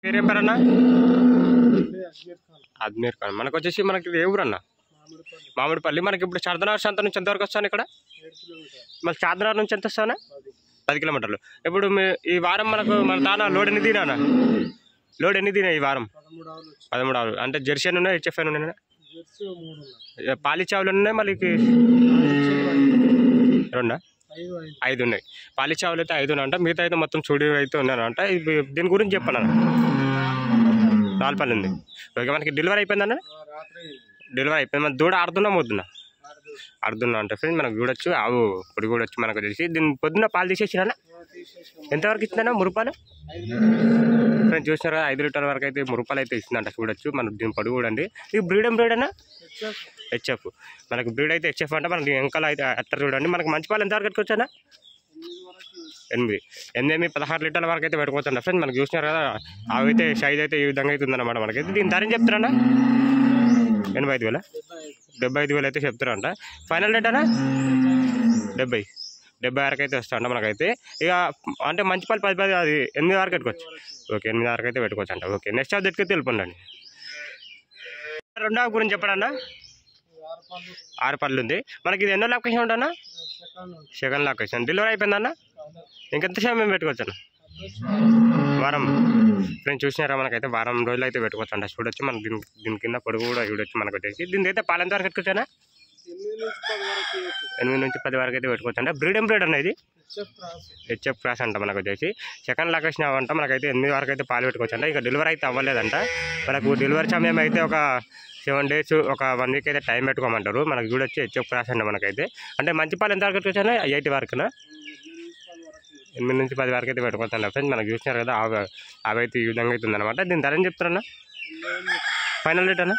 పేరేం పేరన్నా? అజ్మీర్ ఖాన్. మనకు వచ్చేసి మనకి ఏ ఊరు అన్న? మామిడిపల్లి. మనకి ఇప్పుడు చార్మినార్ సంత నుంచి ఎంతవరకు వస్తాను ఇక్కడ? మరి చార్మినార్ నుంచి ఎంత వస్తానా? 10 కిలోమీటర్లు. ఇప్పుడు ఈ వారం మనకు మన దానా లోడ్ ఎన్ని తినా? లోడ్ ఎన్ని తినా ఈ వారం? 13 ఆవులు. అంటే జెర్సీ ఉన్నాయి, హెచ్ఎఫ్ ఉన్నాయి, పాలిచావులు ఉన్నాయి, మళ్ళీ 5 ఉన్నాయి. పాలిచావులు అయితే 5 ఉన్నాయంట, మిగతా అయితే మొత్తం చూడి అయితే ఉన్నానంట. దీని గురించి చెప్పాను. నాలుపల్లి ఉంది. ఓకే, మనకి డెలివరీ అయిపోయిందన్న? డెలివరీ అయిపోయింది. మన దూడ ఆడుతున్నా వద్దున్నా? ఆడుతున్నా అంటే ఫ్రెండ్స్ మనకు చూడొచ్చు. ఆవు పొడి కూడా వచ్చి మనకు తెలిసి దీన్ని పొద్దున్న పాలు తీసేసినా? ఎంతవరకు ఇచ్చిందన్నా మురుపాలు? ఫ్రెండ్స్ చూసినారు కదా, 5 లీటర్ల వరకు అయితే మురుపాలు అయితే ఇస్తుందంట. చూడొచ్చు మనం దీని పొడి కూడా అండి. ఇది బ్రీడ్ అన్నా? హెచ్ఎఫ్. మనకి బ్రీడ్ అయితే హెచ్ఎఫ్ అంటే మనకి వెంకల అయితే అట్టర్ చూడండి. మనకి మంచి పాలు ఎంతవరకు పెట్టుకోవచ్చా? 8 16 లీటర్ల వరకు అయితే పెట్టుకోవచ్చండి ఫ్రెండ్స్. మనకి చూసినారు కదా, అవి అయితే సైజ్ అయితే ఈ విధంగా అయితే ఉందన్నమాట. మనకైతే దీని ధర ఏం చెప్తారన్నా? 85,000. 75,000 అయితే చెప్తారంట. ఫైనల్ రేట్ అన్నా 70 వరకు అయితే వస్తా అంట మనకైతే. ఇక అంటే మంచి పాలు 10 అది 8 వరకు పెట్టుకోవచ్చు. ఓకే, 8 వరకు అయితే పెట్టుకోవచ్చు అంట. ఓకే, నెక్స్ట్ ఆఫ్ దగ్గరికి తెలుపండి. రెండవ గురించి చెప్పడన్నా? 6 పళ్ళు ఉంది. మనకి ఇది ఎన్నో లొకేషన్ ఉంటానా? Second location. డెలివరీ అయిపోయిందన్న? ఇంకెంత సమయం పెట్టుకోవచ్చు అన్న? వారం. ఫ్రెండ్స్ చూసినారా, మనకైతే వారం రోజులు అయితే పెట్టుకోవచ్చు అంట. చూడొచ్చు మనం దీని కింద పొడుగు కూడా చూడొచ్చు మనకు వచ్చేసి. దీని అయితే పాలు ఎంత వరకు పెట్టుకోవచ్చా? 8 నుంచి 10 వరకు అయితే పెట్టుకోవచ్చు అంట. బ్రీడ్ అనేది హెచ్ఎఫ్ క్రాస్ అంట మనకు వచ్చేసి. సెకండ్ లొకేషన్ అవ్వంట మనకైతే 8 వరకు అయితే పాలు పెట్టుకోవచ్చు అంట. ఇక డెలివరీ అయితే అవ్వలేదంట. మనకు డెలివరీ సమయం అయితే ఒక 7 days, ఒక 1 week అయితే టైం పెట్టుకోమంటారు. మనకు చూడొచ్చు హెచ్ఎఫ్ క్రాస్ అంట మనకైతే. అంటే మంచి పాలు ఎంత వరకు పెట్టుకోవచ్చా? 8 వరకునా? 8 నుంచి 10 వరకు అయితే పెట్టుకోవచ్చు అంట ఫ్రెండ్స్. మనకు చూసినారు కదా, అవి అయితే ఈ విధంగా అయితే ఉందన్నమాట. దీని ధర ఏం చెప్తారన్నా? ఫైనల్ రేట్ అన్నా?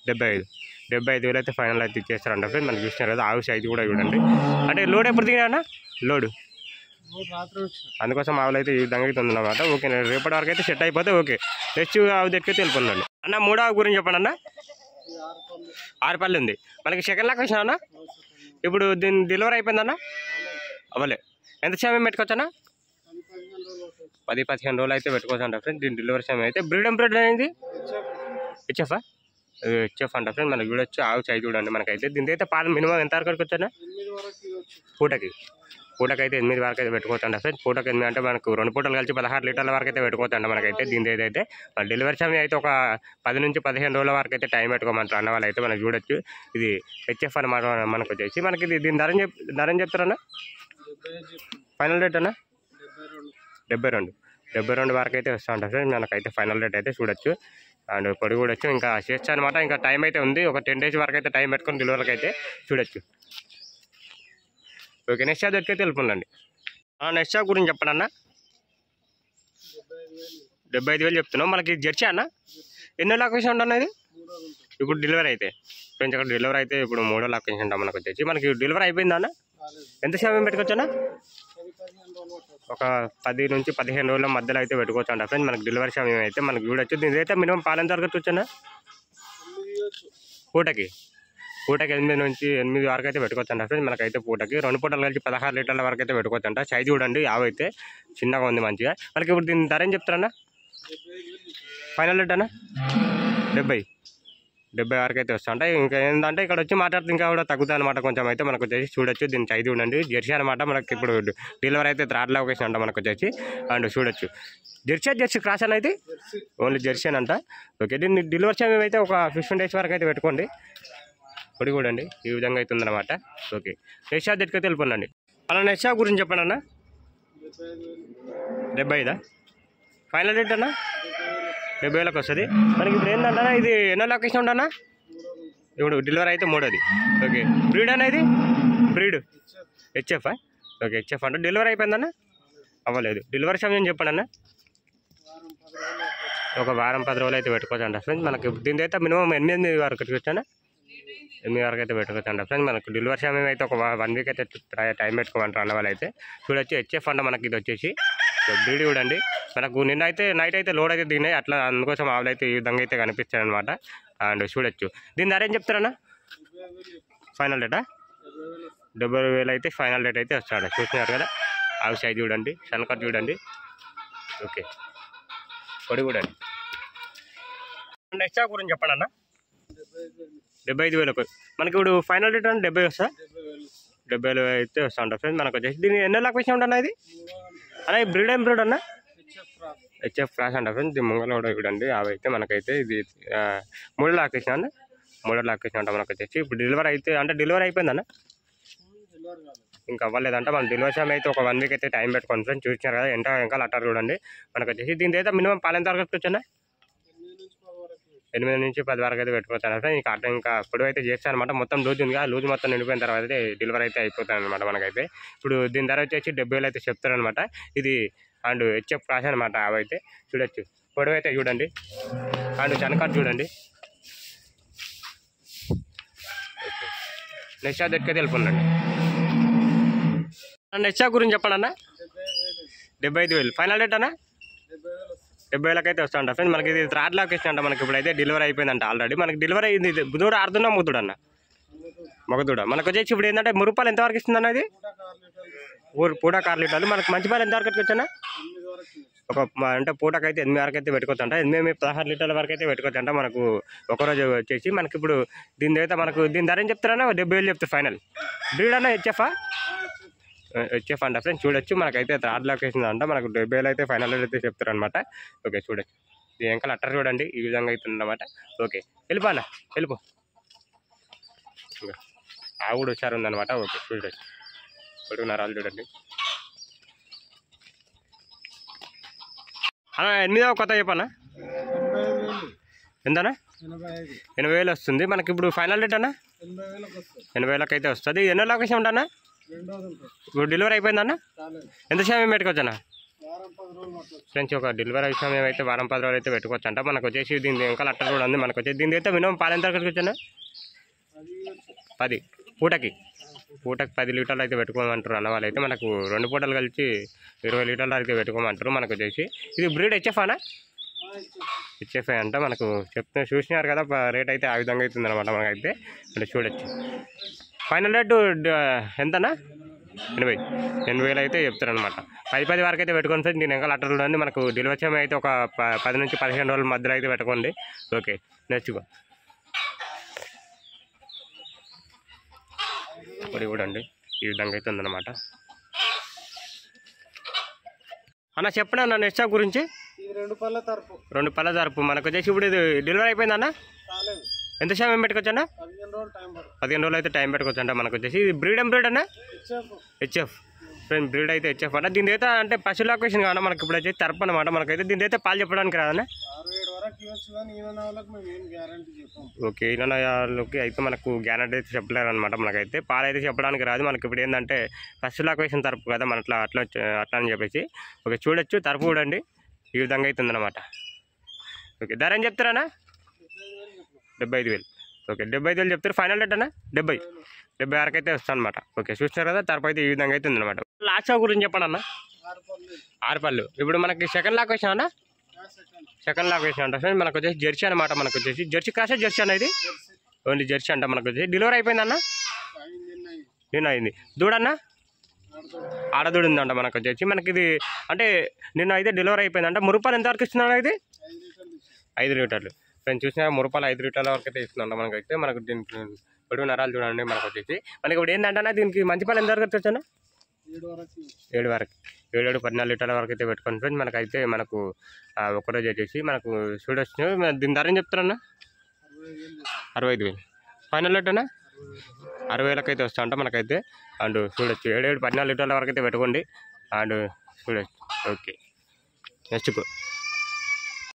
75,000 అయితే ఫైనల్ అయితే ఇచ్చేస్తారంట ఫ్రెండ్స్. మనకు చూసినారు కదా, ఆవు సైజు కూడా చూడండి. అంటే లోడ్ ఎప్పుడు దిగినా? లోడు అందుకోసం ఆవులు అయితే ఈ విధంగా అయితే ఉందన్నమాట. ఓకే, రేపటి వరకు అయితే సెట్ అయిపోతే ఓకే. నెక్స్ట్ ఆవు దగ్గరికి వెళ్ళిపోండి అన్న. 3వ ఆవు గురించి చెప్పండి అన్న. 6 పళ్ళు ఉంది. మనకి సెకండ్ లొకేషన్ అన్న. ఇప్పుడు దీని డెలివరీ అయిపోయిందన్న? అవ్వలే. ఎంత సమయం పెట్టుకోవచ్చు అన్న? 10-15 రోజులు అయితే పెట్టుకోవచ్చు అంట ఫ్రెండ్స్. దీని డెలివరీ సమయం అయితే. బ్రీడ్ అనేది హెచ్ఎఫ్ హెచ్ఎఫ్ అంట ఫ్రెండ్స్. మనకి చూడొచ్చు ఆవు సైజ్ చూడండి మనకైతే. దీని అయితే పాలు మినిమం ఎంత వరకు వచ్చానా? పూటకైతే 8 వరకు అయితే పెట్టుకోవచ్చు అంట ఫ్రెండ్స్. పూటకి 8 అంటే మనకు 2 పూటలు కలిసి 16 లీటర్ల వరకు అయితే పెట్టుకోవచ్చు అంట మనకైతే. దీని అయితే డెలివరీ సమయం అయితే ఒక 10 నుంచి 15 రోజుల వరకు అయితే టైం పెట్టుకోమంటారు అన్న వాళ్ళు అయితే. మనకు చూడొచ్చు ఇది హెచ్ఎఫ్ అన్నమాట మనకు వచ్చేసి. మనకి దీని ధర ఏం చెప్తారన్నా? ఫైనల్ రేట్ అన్నా? 72 వరకు అయితే వస్తూ ఉంటారు ఫ్రెండ్స్. మనకైతే ఫైనల్ రేట్ అయితే చూడొచ్చు. అండ్ పొడి కూడా వచ్చు. ఇంకా చేస్తా అనమాట. ఇంకా టైం అయితే ఉంది. ఒక 10 days వరకు అయితే టైం పెట్టుకొని డెలివరీకి అయితే చూడొచ్చు. ఓకే, నెక్స్ట్ షాప్ దగ్గరికి అయితే వెళ్ళిపోండి. నెక్స్ట్ షాప్ గురించి చెప్పండి అన్న. 75,000 చెప్తున్నాం. మనకి జెర్సీ అన్న? ఎన్నో లొకేషన్ ఉంటుంది ఇది? ఇప్పుడు డెలివరీ అయితే ఫ్రెండ్స్ అక్కడ డెలివరీ అయితే ఇప్పుడు 3వ లొకేషన్ ఉంటాం మనకు వచ్చేసి. మనకి డెలివరీ అయిపోయిందా అన్న? ఎంత సమయం పెట్టుకోవచ్చు అన్న? ఒక 10 నుంచి 15 రోజుల మధ్యలో అయితే పెట్టుకోవచ్చు అంట ఫ్రెండ్స్. మనకి డెలివరీ సమయం అయితే మనకు చూడొచ్చు. దీని అయితే మినిమం పాలు ఎంత వరకు వచ్చానా? పూటకి 8 నుంచి 8 వరకు అయితే పెట్టుకోవచ్చు అంట ఫ్రెండ్స్. మనకైతే పూటకి 2 పూటలు కలిసి 16 లీటర్ల వరకు అయితే పెట్టుకోవచ్చు అంట. సైజ్ చూడండి, ఆవు అయితే చిన్నగా ఉంది మంచిగా. మనకి ఇప్పుడు దీని ధర ఏం చెప్తారన్నా? ఫైనల్ రేట్ అన్నా? 70 వరకు అయితే వస్తా. అంటే ఇంకా ఏంటంటే ఇక్కడ వచ్చి మాట్లాడితే ఇంకా కూడా తగ్గుతుంది అనమాట కొంచెం అయితే. మనకు వచ్చేసి చూడొచ్చు దీని సైజ్ చూడండి. జెర్సీ అనమాట. మనకి ఇప్పుడు డెలివరీ అయితే 3rd లొకేషన్ అంట మనకు వచ్చేసి. అండ్ చూడొచ్చు జెర్సీ క్రాస్ అని అయితే ఓన్లీ జెర్సీ అంట. ఓకే, దీన్ని డెలివరీ సమయం అయితే ఒక 15 days వరకు అయితే పెట్టుకోండి. పొడి కూడా అండి ఈ విధంగా అయితే ఉందన్నమాట. ఓకే, నెక్స్ట్ షాప్ దగ్గరికి వెళ్ళిపోండి. అలా నెక్స్ట్ షాప్ గురించి చెప్పండి అన్న. 75 ఫైనల్ రేట్ అన్న? 70,000 వస్తుంది. మనకి ఇప్పుడు ఏంటంటే ఇది ఎన్నో లొకేషన్ ఉండన్నా? ఇప్పుడు డెలివరీ అయితే 3వది. ఓకే, బ్రీడ్ అనేది బ్రీడ్ హెచ్ఎఫ్. ఓకే, హెచ్ఎఫ్ అంటే డెలివరీ అయిపోయిందన్న? అవ్వలేదు. డెలివరీ సమయం చెప్పండి అన్న. ఒక వారం 10 రోజులు అయితే పెట్టుకోవచ్చు అంట ఫ్రెండ్స్. మనకి దీని అయితే మినిమం 8 వరకు వచ్చానా? 8 వరకు అయితే పెట్టుకోవచ్చు అంట ఫ్రెండ్స్. మనకు డెలివరీ సమయం అయితే ఒక 1 week అయితే టైం పెట్టుకోమంటారు అన్న వాళ్ళు అయితే. చూడొచ్చు హెచ్ఎఫ్ అంట మనకి ఇది వచ్చేసి. బ్రీడ్ చూడండి. మనకు నిన్న అయితే నైట్ అయితే లోడ్ అయితే దిగినాయి అట్లా, అందుకోసం ఆవులు అయితే ఈ విధంగా అయితే కనిపిస్తాయి అనమాట. అండ్ చూడొచ్చు దీని ధర ఏం చెప్తారన్నా? ఫైనల్ రేటా? 70,000 అయితే ఫైనల్ రేట్ అయితే వస్తాడు. చూస్తున్నారు కదా ఆవు సైజ్ చూడండి, సన్కట్ చూడండి. ఓకే, పొడి కూడా నెక్స్ట్ గురించి చెప్పండి అన్న. 75,000 మనకి ఇప్పుడు ఫైనల్ రేట్ అంటే 70 వస్తా. 70,000 అయితే వస్తా ఉంటా ఫ్రెండ్స్. మనకు వచ్చేసి దీన్ని ఎన్నో లాక్ విషయం ఉంటా ఇది అన్న. బ్రీడ్ ఏం బ్రీడ్ అన్న? హెచ్ఎఫ్ క్రాస్ అంట ఫ్రెండ్స్. ఇది ముంగల కూడా చూడండి. అవి అయితే మనకైతే ఇది 3 లాక్ వేసిన అన్న. 3 లాక్ వేసిన అంట మనకు వచ్చేసి. ఇప్పుడు డెలివరీ అయితే అంటే డెలివరీ అయిపోయిందన్న? ఇంకా అవ్వలేదంట. మన డెలివరీ సమయం అయితే ఒక 1 వీక్ అయితే టైం పెట్టుకోండి ఫ్రెండ్స్. చూసినారు కదా ఎంత వెనకాల అట్టారు చూడండి. మనకు వచ్చేసి దీని అయితే మినిమం పాలు ఎంత వరకు వచ్చానా? 8 నుంచి 10 వరకు అయితే పెట్టుకోవచ్చు ఫ్రెండ్స్. ఇంకా అట్లా ఇంకా పొడవు అయితే చేస్తాను అనమాట. మొత్తం లూజ్ ఉంది కదా, లూజ్ మొత్తం నిండిపోయిన తర్వాత అయితే డెలివరీ అయితే అయిపోతాయి అనమాట మనకైతే. ఇప్పుడు దీని ధర వచ్చేసి 70,000 అయితే చెప్తారనమాట. ఇది అండ్ హెచ్ఎఫ్ క్రాస్ అనమాట. అవి అయితే చూడొచ్చు. పొడవు అయితే చూడండి అండ్ చనకాట్ చూడండి. నెక్స్ట్ దగ్గరికి వెళ్ళిపోండి. నెక్స్ట్ గురించి చెప్పండి అన్న. 75,000 ఫైనల్ రేట్ అన్న? 70,000 అయితే వస్తా ఉంటా ఫ్రెండ్స్. మనకి ఇది థర్డ్ లాక్ ఇచ్చినట్ట. మనకి ఇప్పుడైతే డెలివరీ అయిపోయిందంట ఆల్రెడీ. మనకి డెలివరీ అయింది. దూడ ఆడుతున్నా ముద్దుడు అన్న? మగదూడ. మనకు వచ్చేసి ఇప్పుడు ఏంటంటే మురుపాలు ఎంతవరకు ఇస్తుంది అన్న? ఇది పూట 6 లీటర్లు. మనకు మంచి పాలు ఎంతవరకు వచ్చానా? ఒక అంటే పూటకు అయితే 8 వరకు అయితే పెట్టుకోవచ్చు అంట. 16 లీటర్ల వరకు అయితే పెట్టుకోవచ్చు అంట. మనకు ఒకరోజు వచ్చేసి మనకి ఇప్పుడు దీని అయితే మనకు దీని ధర ఏం చెప్తారన్నా? 70,000 చెప్తారు ఫైనల్. బ్రీడ్ అన్న హెచ్ఎఫ్ అంట ఫ్రెండ్స్. చూడొచ్చు మనకైతే థర్డ్ లొకేషన్ అంట. మనకు 70,000 అయితే ఫైనల్ అయితే చెప్తారు అనమాట. ఓకే చూడొచ్చు. ఈ వెంకలు అట్టర్ చూడండి ఈ విధంగా అవుతుంది అనమాట. ఓకే వెళ్ళిపో అన్న వెళ్ళిపో. ఆ కూడా వచ్చారు ఉందన్నమాట. ఓకే చూడొచ్చు. పొడుగున్నారాలు చూడండి అన్న. 8వ కొత్త చెప్పన్నా ఎంతనా? 80,000 వస్తుంది మనకి. ఇప్పుడు ఫైనల్ రేట్ అన్న 80,000 అయితే వస్తుంది. ఎన్నో లొకేషన్ ఉంటానా? ఇప్పుడు డెలివరీ అయిపోయిందన్న? ఎంత సమయం పెట్టుకోవచ్చు అన్న? ఫ్రెండ్స్ ఒక డెలివరీ విషయం ఏమైతే 10 రోజులు అయితే పెట్టుకోవచ్చు అంట. మనకు వచ్చేసి దీని ఇంకా అట్టర్ కూడా ఉంది. మనకు వచ్చేసి దీని అయితే మినిమం పాలు ఎంత వచ్చానా? 10 పూటకి 10 లీటర్లు అయితే పెట్టుకోమంటారు అన్న వాళ్ళు అయితే. మనకు 2 పూటలు కలిసి 20 లీటర్లు అయితే పెట్టుకోమంటారు. మనకు వచ్చేసి ఇది బ్రీడ్ హెచ్ఎఫ్ అనా? హెచ్ఎఫ్ఐ అంట. మనకు చూసినారు కదా రేట్ అయితే ఆ విధంగా అవుతుంది అనమాట మనకైతే. అంటే చూడొచ్చు. ఫైనల్ రేటు ఎంతనా? 80,000 అయితే చెప్తారనమాట. 10 వరకు అయితే పెట్టుకోండి సార్. దీని వెనకాల అట్టర్ చూడండి. మనకు డెలివరీ సమయం అయితే ఒక 10 నుంచి 15 రోజుల మధ్యలో అయితే పెట్టుకోండి. ఓకే నెక్స్ట్ పొడి చూడండి ఈ విధంగా అయితే ఉందన్నమాట అన్న. చెప్పండి అన్న నెక్స్ట్ గురించి. 2 పళ్ళ తరపు మనకు వచ్చేసి ఇప్పుడు ఇది డెలివరీ అయిపోయిందన్న? ఎంత సమయం పెట్టుకోవచ్చు అన్న? 15 రోజులు అయితే టైం పెట్టుకోవచ్చు అంట. మనకు వచ్చేసి ఇది బ్రీడ్ ఏం బ్రీడ్ అన్న? HF friend. బ్రీడ్ అయితే హెచ్ఎఫ్ అన్న. దీని అయితే అంటే పశువుల లొకేషన్ కావాలన్నా మనకి ఇప్పుడు వచ్చేసి తరపు అనమాట. మనకైతే దీని అయితే పాలు చెప్పడానికి రాదన్న? ఓకే ఈయనకి అయితే మనకు గ్యారంటీ అయితే చెప్పలేరు అనమాట. మనకైతే పాలు అయితే చెప్పడానికి రాదు. మనకి ఇప్పుడు ఏంటంటే పశువుల లొకేషన్ తరపు కదా మన అట్లా అని చెప్పేసి. ఓకే చూడొచ్చు. తరపు చూడండి ఈ విధంగా అవుతుంది అనమాట. ఓకే ధర ఏం చెప్తారన్నా? 75,000. ఓకే 75,000 చెప్తారు. ఫైనల్ రేట్ అన్న 70 వరకు అయితే వస్తాను అనమాట. ఓకే చూస్తారు కదా తరపు అయితే ఈ విధంగా అయితే ఉందన్నమాట. లాస్ట్ గురించి చెప్పండి అన్న. 6 పళ్ళు. ఇప్పుడు మనకి సెకండ్ లాక్ వేసినా అన్న? సెకండ్ లాక్ వేసినా అంట ఫ్రెండ్. మనకు వచ్చేసి జెర్సీ అనమాట. మనకు వచ్చేసి జెర్సీ క్రాస్ జెర్సీ అన్న. ఇది ఓన్లీ జెర్సీ అంట. మనకు వచ్చేసి డెలివరీ అయిపోయిందన్న? నిన్న అయింది. దూడన్న? ఆడదూడు ఉందంట. మనకు వచ్చేసి మనకి ఇది అంటే నిన్న అయితే డెలివరీ అయిపోయిందంట. మురుపాలు ఎంతవరకు ఇస్తున్నాను? ఇది 5 లీటర్లు ఫ్రెండ్స్. చూసినా మురుపాలు 5 లీటర్ల వరకు అయితే ఇస్తుందంట మనకైతే. మనకు దీనికి పొడుగు నరాలు చూడండి. మనకు వచ్చేసి మనకి ఇప్పుడు ఏంటంటే దీనికి మంచి పాలు ఎంతవరకు వచ్చాను? 7 వరకు 14 లీటర్ల వరకు అయితే పెట్టుకోండి ఫ్రెండ్స్. మనకైతే మనకు ఒకరోజు వచ్చేసి మనకు చూడొచ్చు. దీని ధర ఏం చెప్తారన్న? 65,000 ఫైనల్ రేట్ అన్న? 60,000 అయితే వస్తా అంట మనకైతే. అండ్ చూడొచ్చు 14 లీటర్ల వరకు అయితే పెట్టుకోండి. అండ్ చూడొచ్చు. Okay next